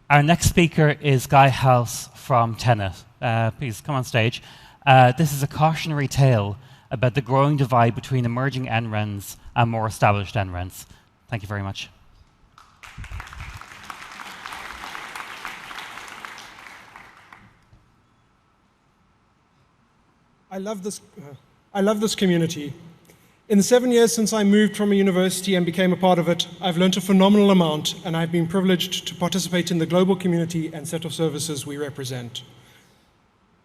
Our next speaker is Guy House from Tenet. Please come on stage. This is a cautionary tale about the growing divide between emerging NRENs and more established NRENs. Thank you very much. I love this community. In the 7 years since I moved from a university and became a part of it, I've learned a phenomenal amount, and I've been privileged to participate in the global community and set of services we represent.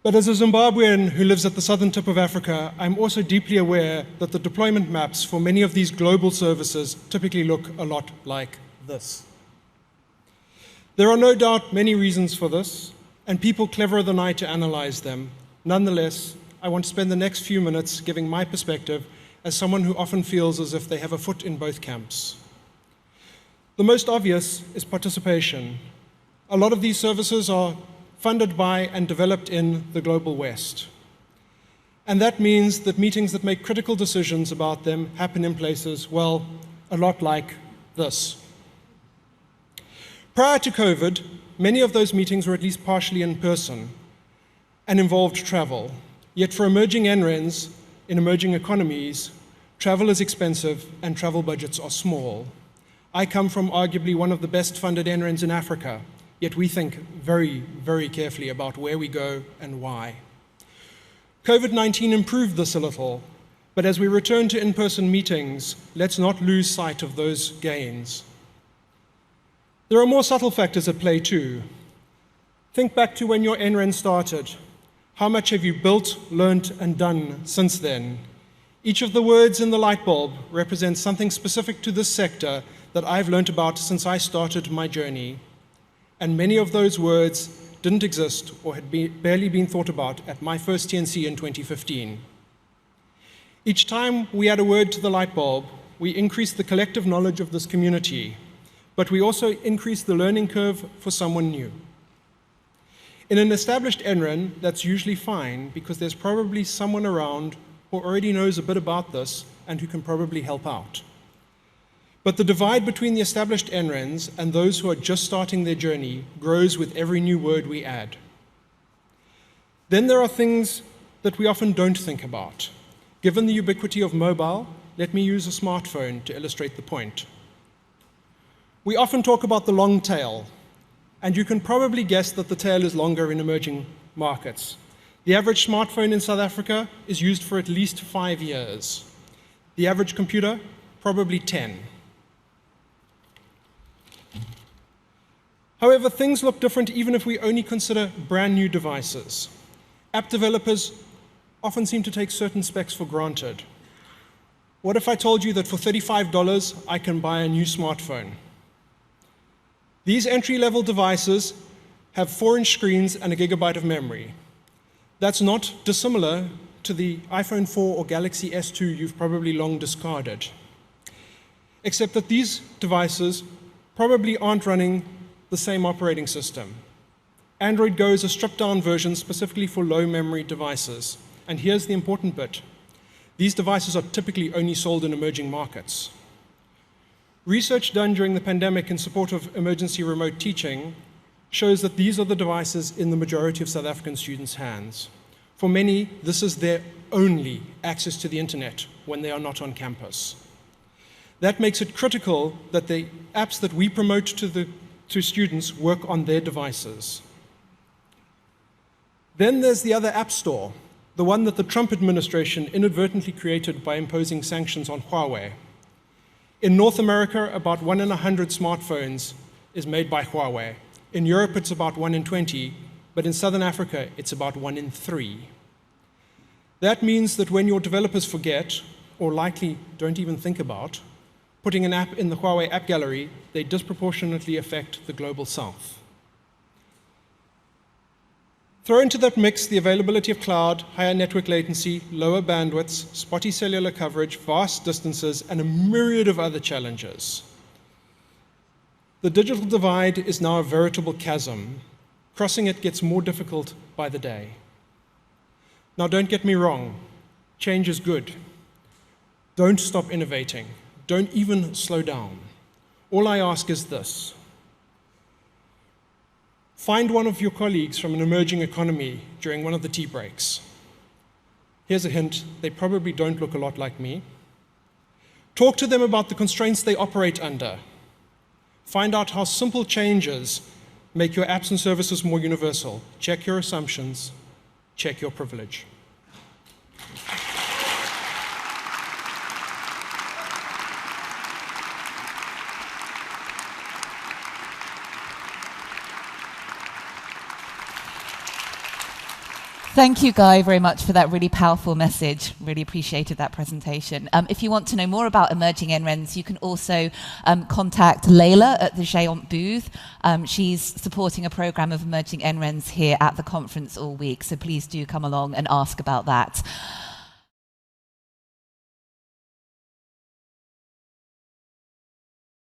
But as a Zimbabwean who lives at the southern tip of Africa, I'm also deeply aware that the deployment maps for many of these global services typically look a lot like this. There are no doubt many reasons for this, and people cleverer than I to analyze them. Nonetheless, I want to spend the next few minutes giving my perspective as someone who often feels as if they have a foot in both camps. The most obvious is participation. A lot of these services are funded by and developed in the global West. And that means that meetings that make critical decisions about them happen in places, well, a lot like this. Prior to COVID, many of those meetings were at least partially in person and involved travel. Yet for emerging NRENs in emerging economies, travel is expensive and travel budgets are small. I come from arguably one of the best funded NRENs in Africa, yet we think very, very carefully about where we go and why. COVID-19 improved this a little, but as we return to in-person meetings, let's not lose sight of those gains. There are more subtle factors at play too. Think back to when your NREN started. How much have you built, learnt, and done since then? Each of the words in the light bulb represents something specific to this sector that I've learnt about since I started my journey. And many of those words didn't exist or had barely been thought about at my first TNC in 2015. Each time we add a word to the light bulb, we increase the collective knowledge of this community, but we also increase the learning curve for someone new. In an established NREN, that's usually fine because there's probably someone around who already knows a bit about this and who can probably help out. But the divide between the established NRENs and those who are just starting their journey grows with every new word we add. Then there are things that we often don't think about. Given the ubiquity of mobile, let me use a smartphone to illustrate the point. We often talk about the long tail, and you can probably guess that the tail is longer in emerging markets. The average smartphone in South Africa is used for at least 5 years. The average computer, probably 10. However, things look different even if we only consider brand new devices. App developers often seem to take certain specs for granted. What if I told you that for $35 I can buy a new smartphone? These entry-level devices have 4-inch screens and a gigabyte of memory. That's not dissimilar to the iPhone 4 or Galaxy S2 you've probably long discarded. Except that these devices probably aren't running the same operating system. Android Go is a stripped-down version specifically for low-memory devices. And here's the important bit. These devices are typically only sold in emerging markets. Research done during the pandemic in support of emergency remote teaching shows that these are the devices in the majority of South African students' hands. For many, this is their only access to the internet when they are not on campus. That makes it critical that the apps that we promote to students work on their devices. Then there's the other app store, the one that the Trump administration inadvertently created by imposing sanctions on Huawei. In North America, about 1 in 100 smartphones is made by Huawei. In Europe, it's about 1 in 20, but in Southern Africa, it's about 1 in 3. That means that when your developers forget, or likely don't even think about, putting an app in the Huawei App Gallery, they disproportionately affect the global south. Throw into that mix the availability of cloud, higher network latency, lower bandwidths, spotty cellular coverage, vast distances, and a myriad of other challenges. The digital divide is now a veritable chasm. Crossing it gets more difficult by the day. Now, don't get me wrong. Change is good. Don't stop innovating. Don't even slow down. All I ask is this. Find one of your colleagues from an emerging economy during one of the tea breaks. Here's a hint, they probably don't look a lot like me. Talk to them about the constraints they operate under. Find out how simple changes make your apps and services more universal. Check your assumptions, check your privilege. Thank you, Guy, very much for that really powerful message. Really appreciated that presentation. If you want to know more about emerging NRENs, you can also contact Layla at the Géant booth. She's supporting a program of emerging NRENs here at the conference all week, so please do come along and ask about that.